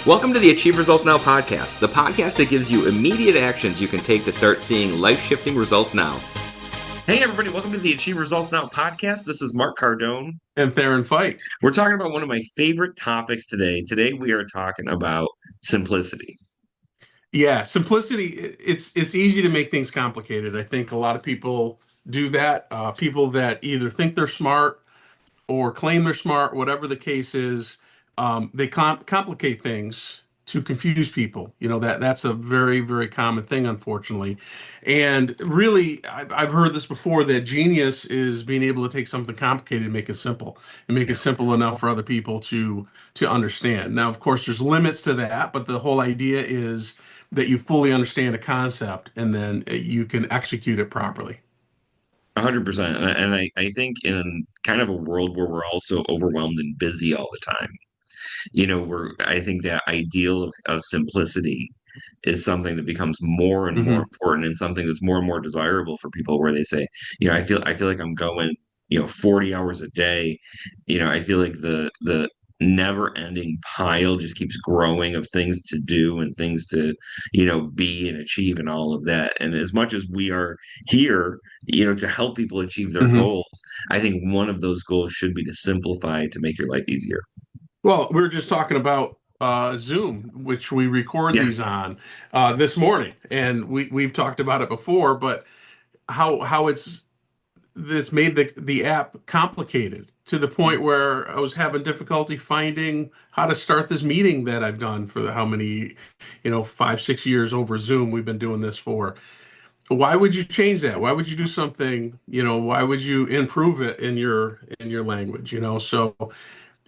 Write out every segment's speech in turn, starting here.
Welcome to the Achieve Results Now podcast, the podcast that gives you immediate actions you can take to start seeing life-shifting results now. Hey everybody, welcome to the Achieve Results Now podcast. This is Mark Cardone. And Theron Feidt. We're talking about one of my favorite topics today. Today we are talking about simplicity. Yeah, simplicity. It's easy to make things complicated. I think a lot of people do that. People that either think they're smart or claim they're smart, whatever the case is, they complicate things to confuse people. That's a very, very common thing, unfortunately. And really, I've heard this before, that genius is being able to take something complicated and make it simple, and make it simple enough for other people to understand. Now, of course, there's limits to that, but the whole idea is that you fully understand a concept and then you can execute it properly. 100%. And I think in kind of a world where we're also overwhelmed and busy all the time, I think that ideal of simplicity is something that becomes more and more Hmm. important, and something that's more and more desirable for people, where they say, I feel like I'm going, 40 hours a day. I feel like the never ending pile just keeps growing of things to do and things to, be and achieve and all of that. And as much as we are here, to help people achieve their Hmm. goals, I think one of those goals should be to simplify, to make your life easier. Well, we were just talking about Zoom, which we record Yeah. these on this morning, and we've talked about it before, but how it's this made the app complicated to the point where I was having difficulty finding how to start this meeting that I've done for how many, 5, 6 years over Zoom we've been doing this for. Why would you change that? Why would you do something, why would you improve it in your language, So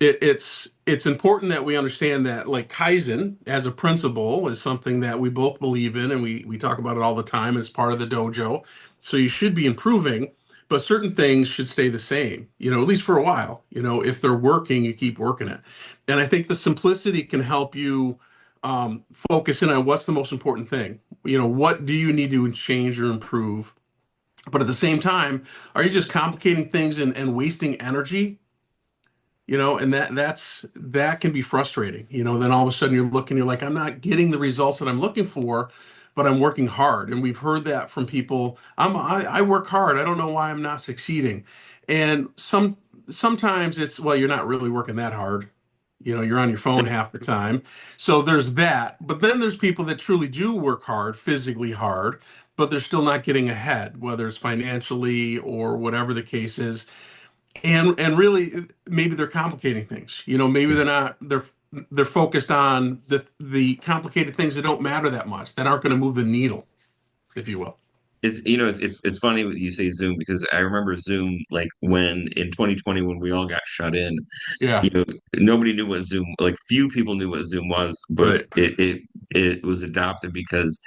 it's important that we understand that, like, Kaizen as a principle is something that we both believe in, and we talk about it all the time as part of the dojo. So you should be improving, but certain things should stay the same, at least for a while. If they're working, you keep working it. And I think the simplicity can help you focus in on what's the most important thing. What do you need to change or improve? But at the same time, are you just complicating things and wasting energy? And that can be frustrating. Then all of a sudden you're looking, you're like, I'm not getting the results that I'm looking for, but I'm working hard. And we've heard that from people. I work hard. I don't know why I'm not succeeding. And sometimes it's, well, you're not really working that hard. You're on your phone half the time. So there's that. But then there's people that truly do work hard, physically hard, but they're still not getting ahead, whether it's financially or whatever the case is. And really, maybe they're complicating things. Maybe they're focused on the complicated things that don't matter that much, that aren't going to move the needle, if you will. It's funny that you say Zoom, because I remember Zoom, like, when in 2020, when we all got shut in, Yeah. nobody knew what Zoom, like, few people knew what Zoom was, but Right. it was adopted because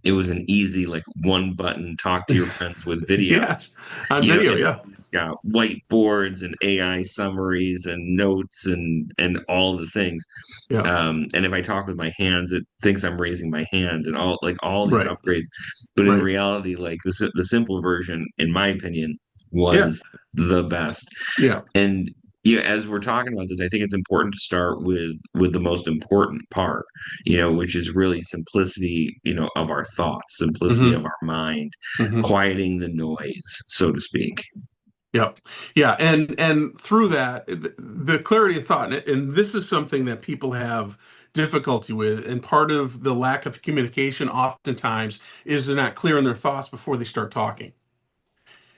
it was an easy, like, one button talk to your friends with video. Yes. On video. And Yeah. it's got whiteboards and AI summaries and notes and all the things. Yeah. And if I talk with my hands, it thinks I'm raising my hand, and all these Right. upgrades. But in Right. reality, like, the simple version, in my opinion, Yeah. was the best. Yeah. And as we're talking about this, I think it's important to start with the most important part, which is really simplicity, of our thoughts, simplicity Hmm. of our mind, Hmm. quieting the noise, so to speak. Yep. Yeah. And through that, the clarity of thought, and this is something that people have difficulty with, and part of the lack of communication oftentimes is they're not clear in their thoughts before they start talking.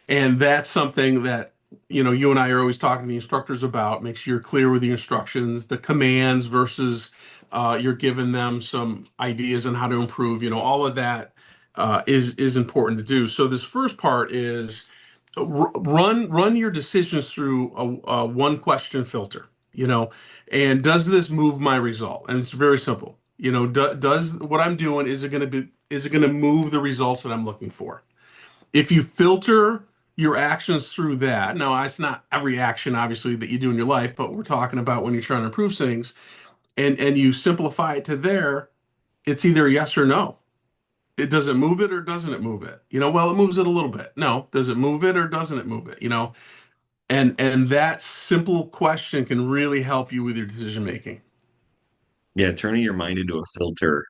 And that's something that, you and I are always talking to the instructors about. Make sure you're clear with the instructions, the commands versus you're giving them some ideas on how to improve. All of that is important to do. So this first part is run your decisions through a one question filter. And does this move my result? And it's very simple. Does what I'm doing, is it going to move the results that I'm looking for? If you filter your actions through that, now it's not every action obviously that you do in your life, but we're talking about when you're trying to improve things, and you simplify it to there, it's either yes or no. It does it move it or doesn't it move it? Well, it moves it a little bit. No, does it move it or doesn't it move it? And that simple question can really help you with your decision making. Yeah, turning your mind into a filter,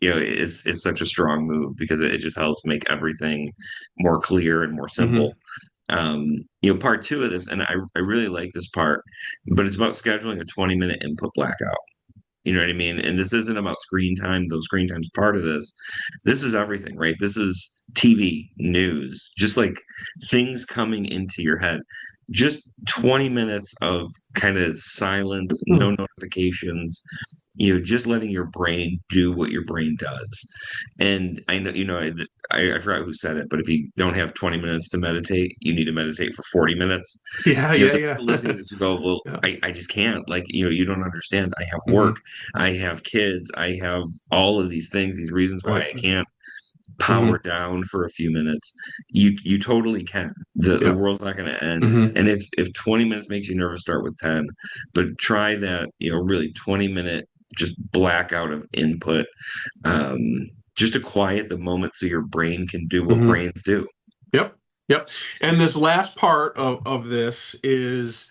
is such a strong move because it just helps make everything more clear and more Hmm. simple. Part two of this, and I really like this part, but it's about scheduling a 20-minute input blackout. You know what I mean? And this isn't about screen time, though screen time's part of this. This is everything, right? This is TV, news, just like things coming into your head. Just 20 minutes of kind of silence, no notifications, just letting your brain do what your brain does. And I know, I forgot who said it, but if you don't have 20 minutes to meditate, you need to meditate for 40 minutes. Yeah, You know, yeah, the people listening to yeah. this who go, well, Yeah. I just can't. Like, you don't understand. I have work, Hmm. I have kids, I have all of these things, these reasons why Right. I can't power Hmm. down for a few minutes. You totally can. The Yeah. world's not going to end. Hmm. And if 20 minutes makes you nervous, start with 10. But try that, really 20-minute just blackout of input, um, just to quiet the moment so your brain can do what Hmm. brains do. Yep. Yep. And this last part of this is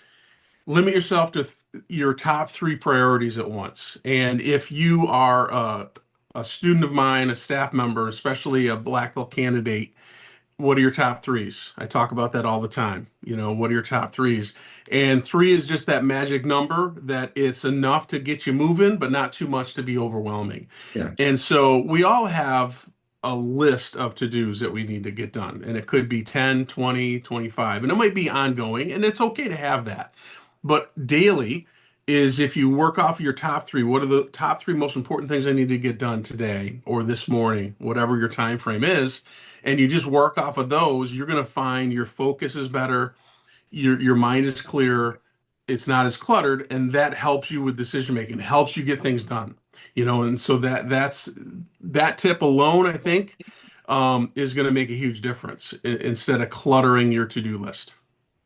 limit yourself to your top three priorities at once. And if you are a student of mine, a staff member, especially a black belt candidate, what are your top threes? I talk about that all the time. What are your top threes? And three is just that magic number that it's enough to get you moving, but not too much to be overwhelming. Yeah. And so we all have a list of to-dos that we need to get done. And it could be 10, 20, 25, and it might be ongoing, and it's okay to have that. But daily is if you work off your top three, what are the top three most important things I need to get done today or this morning, whatever your time frame is, and you just work off of those, you're going to find your focus is better, your mind is clearer, it's not as cluttered, and that helps you with decision making, helps you get things done. And so that's that tip alone, I think, is going to make a huge difference instead of cluttering your to-do list.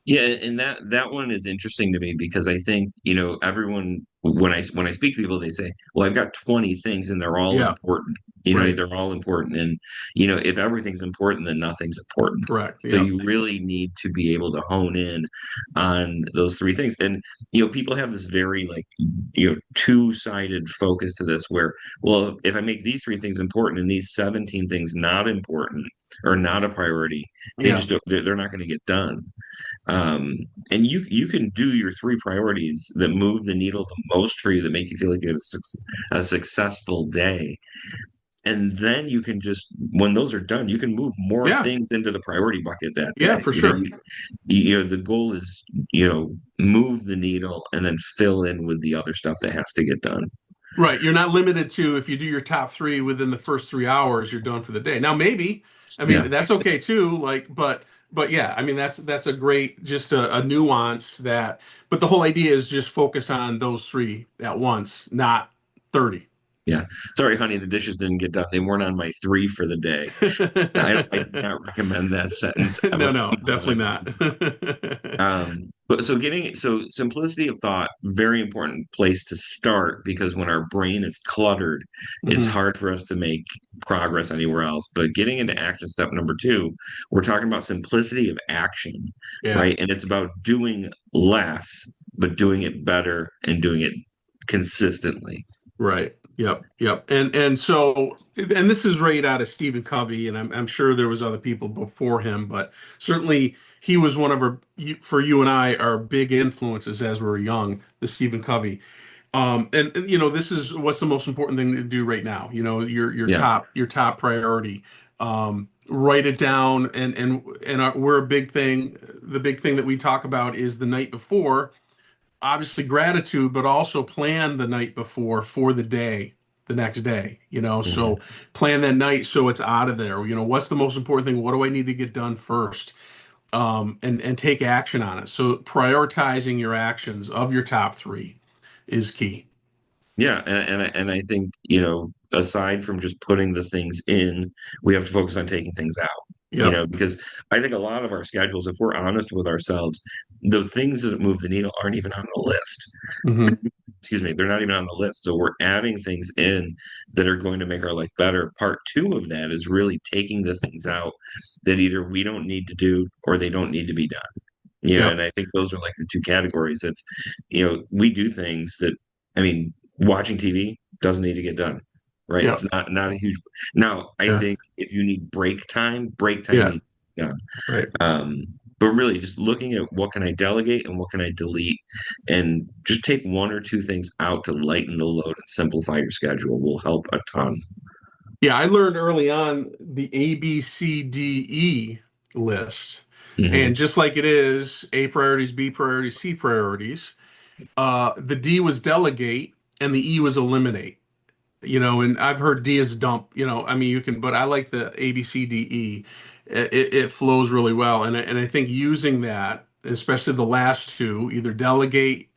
Yeah, and that one is interesting to me because I think, everyone when I speak to people, they say, "Well, I've got 20 things and they're all Yeah, important." right. They're all important. And if everything's important, then nothing's important. Correct. So Yep. you really need to be able to hone in on those three things. And people have this very like, two-sided focus to this where, well, if I make these three things important and these 17 things not important or not a priority, they Yeah. just don't, they're not going to get done. Um, and you can do your three priorities that move the needle the most for you, that make you feel like you had a successful day. And then you can just, when those are done, you can move more Yeah. things into the priority bucket that Yeah, day. for sure. The goal is, move the needle and then fill in with the other stuff that has to get done. Right. You're not limited to if you do your top three within the first 3 hours, you're done for the day. Now, maybe, I Yeah. mean, that's okay too. Like, but yeah, I mean, that's a great, just a nuance that, but the whole idea is just focus on those three at once, not 30. Yeah. Sorry, honey, the dishes didn't get done. They weren't on my three for the day. I do not recommend that sentence ever No, no, come out of my definitely mouth. not. But so simplicity of thought, very important place to start because when our brain is cluttered, it's Mhm. hard for us to make progress anywhere else. But getting into action step number two, we're talking about simplicity of action, Yeah. right? And it's about doing less, but doing it better and doing it consistently. Right. Yep. Yep. And so and this is right out of Stephen Covey, and I'm sure there was other people before him, but certainly he was one of our for you and I our big influences as we were young, the Stephen Covey. And this is what's the most important thing to do right now. Your Yeah. top priority. Write it down, we're a big thing. The big thing that we talk about is the night before, obviously gratitude, but also plan the night before for the day, the next day, Mhm. so plan that night so it's out of there. What's the most important thing? What do I need to get done first? And take action on it. So prioritizing your actions of your top three is key. Yeah, and I think, aside from just putting the things in, we have to focus on taking things out. Yep. Because I think a lot of our schedules, if we're honest with ourselves, the things that move the needle aren't even on the list. Hmm. Excuse me, they're not even on the list. So we're adding things in that are going to make our life better. Part two of that is really taking the things out that either we don't need to do or they don't need to be done. Yep. And I think those are like the two categories. It's, we do things that, I mean, watching TV. doesn't need to get done, right? Yeah. It's not a huge. Now, I Yeah. think if you need break time Yeah. needs to be done. Right. But really, just looking at what can I delegate and what can I delete, and just take one or two things out to lighten the load and simplify your schedule will help a ton. Yeah, I learned early on the A, B, C, D, E list. And Hmm. just like it is A priorities, B priorities, C priorities, the D was delegate and the E was eliminate. And I've heard D is dump, I mean, you can, but I like the A, B, C, D, E. It flows really well. And I think using that, especially the last two, either delegate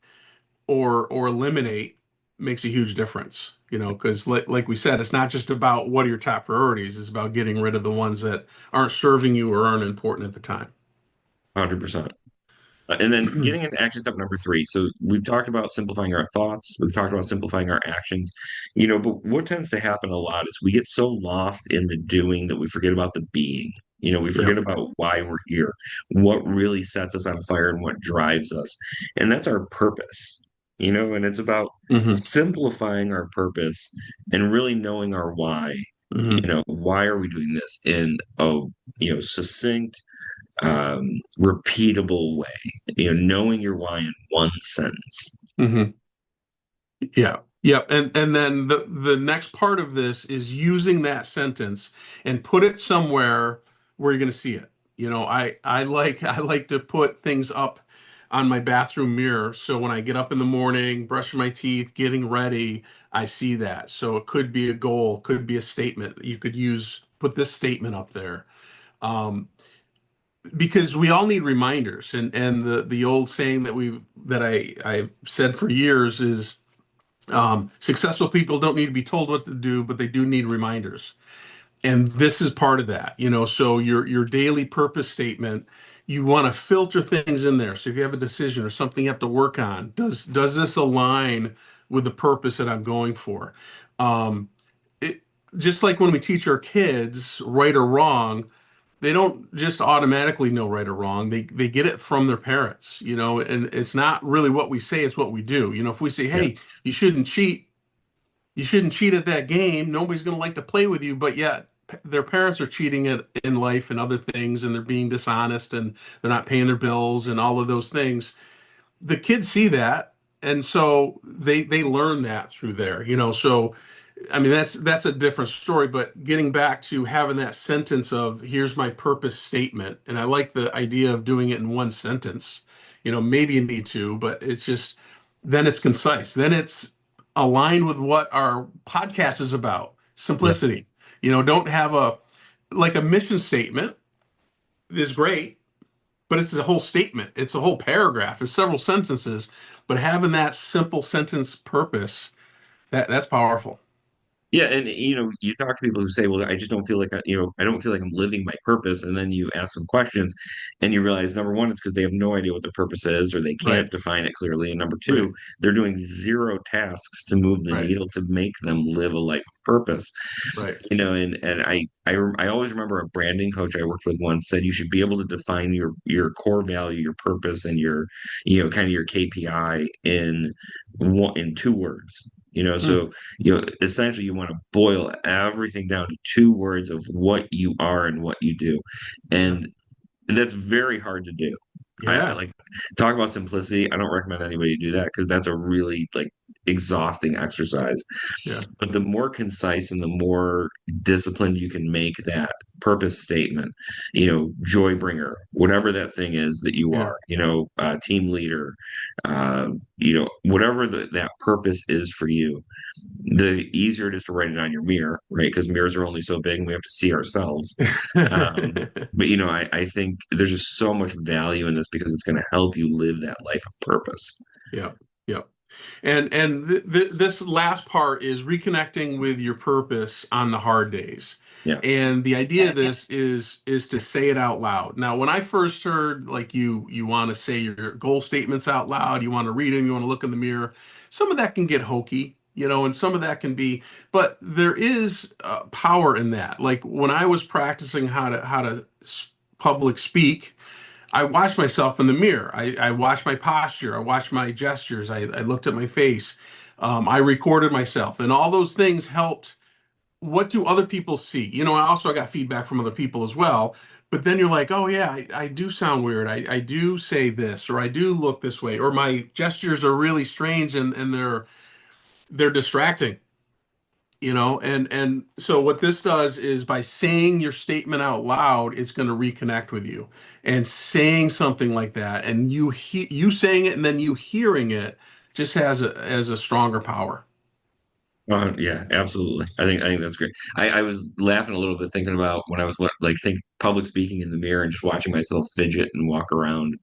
or eliminate makes a huge difference, because like we said, it's not just about what are your top priorities, it's about getting rid of the ones that aren't serving you or aren't important at the time. 100%. And then getting into action step number three. So we've talked about simplifying our thoughts. We've talked about simplifying our actions. But what tends to happen a lot is we get so lost in the doing that we forget about the being. We Yeah. forget about why we're here, what really sets us on fire and what drives us. And that's our purpose. And it's about Hmm. simplifying our purpose and really knowing our why. Hmm. Why are we doing this in a, succinct, repeatable way, knowing your why in one sentence. Hmm. Yeah. Yep. And then the next part of this is using that sentence and put it somewhere where you're going to see it. I like to put things up on my bathroom mirror, so when I get up in the morning, brushing my teeth, getting ready, I see that. So it could be a goal, could be a statement. You could put this statement up there. Um, because we all need reminders, and the old saying that I've said for years is, successful people don't need to be told what to do, but they do need reminders. And this is part of that. So your daily purpose statement, you want to filter things in there. So if you have a decision or something you have to work on, does this align with the purpose that I'm going for? Um, it just like when we teach our kids right or wrong, they don't just automatically know right or wrong. They get it from their parents, and it's not really what we say, it's what we do. If we say, Yeah. "Hey, you shouldn't cheat. You shouldn't cheat at that game. Nobody's going to like to play with you," but yet their parents are cheating in life and other things, and they're being dishonest, and they're not paying their bills and all of those things. The kids see that, and so they learn that through there. So I mean, that's a different story, but getting back to having that sentence of here's my purpose statement, and I like the idea of doing it in one sentence. Maybe you need two, but it's just then it's concise. Then it's aligned with what our podcast is about. Yeah. Simplicity. Don't have a mission statement is great, but it's a whole statement. It's a whole paragraph. It's several sentences, but having that simple sentence purpose, that's powerful. Yeah, and you talk to people who say, "Well, I just don't feel like I don't feel like I'm living my purpose." And then you ask them questions, and you realize number one, it's because they have no idea what their purpose is, or they Right. can't define it clearly. And number Right. two, they're doing zero tasks to move the Right. needle to make them live a life of purpose. Right. And I always remember a branding coach I worked with once said you should be able to define your core value, your purpose, and your kind of your KPI in two words. Mm. So essentially you want to boil everything down to two words of what you are and what you do, Yeah. and that's very hard to do. I Yeah. like talk about simplicity. I don't recommend anybody do that because that's a really like exhausting exercise. Yeah. But the more concise and the more disciplined you can make that purpose statement, joy bringer, whatever that thing is that you Yeah. are, team leader, whatever that purpose is for you, the easier it is to write it on your mirror, right? Because mirrors are only so big and we have to see ourselves. But I think there's just so much value in this because it's going to help you live that life of purpose. Yeah. Yeah. And this last part is reconnecting with your purpose on the hard days. Yeah. And the idea of this is to say it out loud. Now, when I first heard like you want to say your goal statements out loud, you want to read them, you want to look in the mirror, some of that can get hokey, and some of that can be, but there is power in that. Like when I was practicing how to public speak, I watched myself in the mirror. I watched my posture. I watched my gestures. I looked at my face. I recorded myself, and all those things helped. What do other people see? I got feedback from other people as well. But then you're like, oh yeah, I do sound weird. I do say this, or I do look this way, or my gestures are really strange and they're distracting. And so what this does is by saying your statement out loud, it's going to reconnect with you. And saying something like that, and you saying it and then you hearing it, just has a stronger power. Yeah, absolutely. I think that's great. I was laughing a little bit thinking about when I was like think public speaking in the mirror and just watching myself fidget and walk around,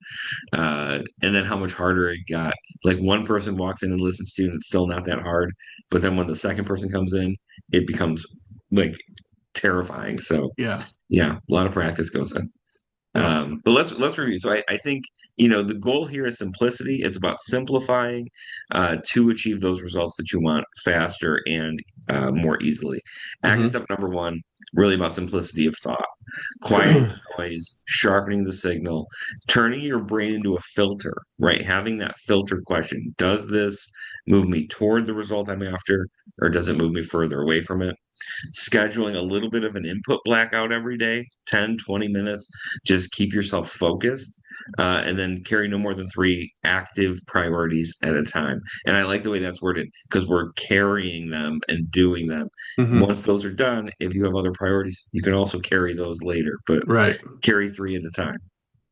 and then how much harder it got. Like one person walks in and listens to you, and it's still not that hard. But then when the second person comes in, it becomes like terrifying. So Yeah. yeah, a lot of practice goes in. Yeah. But let's review. So I think the goal here is simplicity. It's about simplifying to achieve those results that you want faster and more easily. Action Hmm. step number one, really about simplicity of thought, quieting the noise, sharpening the signal, turning your brain into a filter. Right, having that filter question: does this move me toward the result I'm after, or does it move me further away from it? Scheduling a little bit of an input blackout every day, 10, 20 minutes, just keep yourself focused, and then carry no more than three active priorities at a time. And I like the way that's worded because we're carrying them and doing them. Hmm. Once those are done, if you have other priorities, you can also carry those later, but Right. carry three at a time.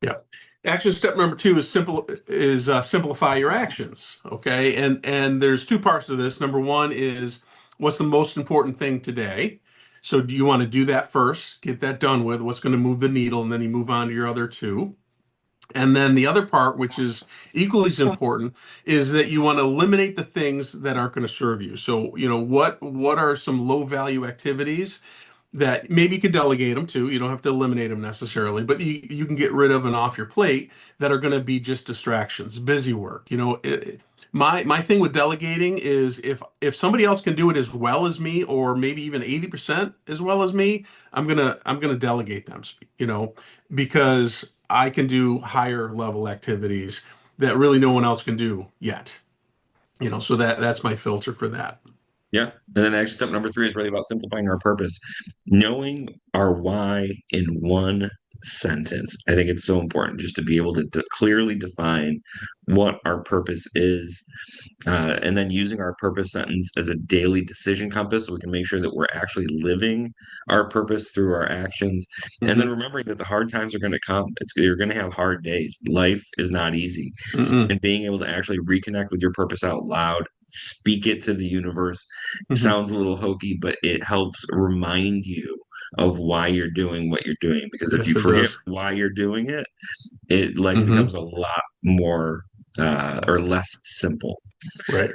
Yeah. Action step number two is simplify your actions. Okay. And there's two parts to this. Number one is what's the most important thing today? So do you want to do that first, get that done with, what's going to move the needle, and then you move on to your other two. And then the other part, which is equally as important, is that you want to eliminate the things that aren't going to serve you. So, what are some low value activities that maybe you could delegate them to. You don't have to eliminate them necessarily, but you can get rid of and off your plate that are going to be just distractions, busy work. My thing with delegating is if somebody else can do it as well as me, or maybe even 80% as well as me, I'm gonna delegate them. Because I can do higher level activities that really no one else can do yet. So that's my filter for that. Yeah. And then action step number three is really about simplifying our purpose. Knowing our why in one sentence. I think it's so important just to be able to clearly define what our purpose is, and then using our purpose sentence as a daily decision compass so we can make sure that we're actually living our purpose through our actions. And then Hmm. remembering that the hard times are going to come. You're going to have hard days. Life is not easy. Mm-mm. And being able to actually reconnect with your purpose out loud, speak it to the universe, Hmm. sounds a little hokey, but it helps remind you of why you're doing what you're doing. Because if Yes, you it forget does. why you're doing it, life becomes Hmm. a lot more or less simple. Right.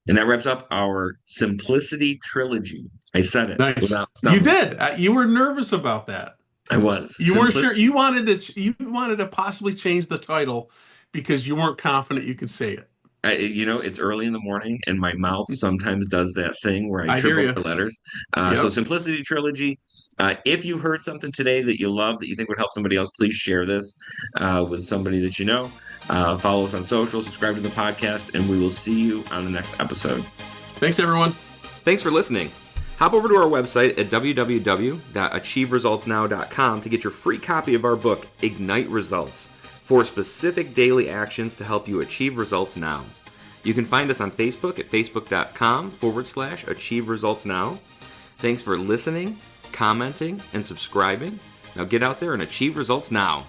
And that wraps up our Simplicity Trilogy. I said it Nice. without You stumbling. did. You were nervous about that. I was. You weren't sure. You wanted to possibly change the title because you weren't confident you could say it. It's early in the morning, and my mouth sometimes does that thing where I I trip hear over you. letters. So, Yep. Simplicity Trilogy. If you heard something today that you love, that you think would help somebody else, please share this with somebody that you know. Follow us on social, subscribe to the podcast, and we will see you on the next episode. Thanks, everyone. Thanks for listening. Hop over to our website at www.achieveresultsnow.com to get your free copy of our book, Ignite Results, 4 specific daily actions to help you achieve results now. You can find us on Facebook at facebook.com/Achieve Results Now. Thanks for listening, commenting, and subscribing. Now get out there and achieve results now.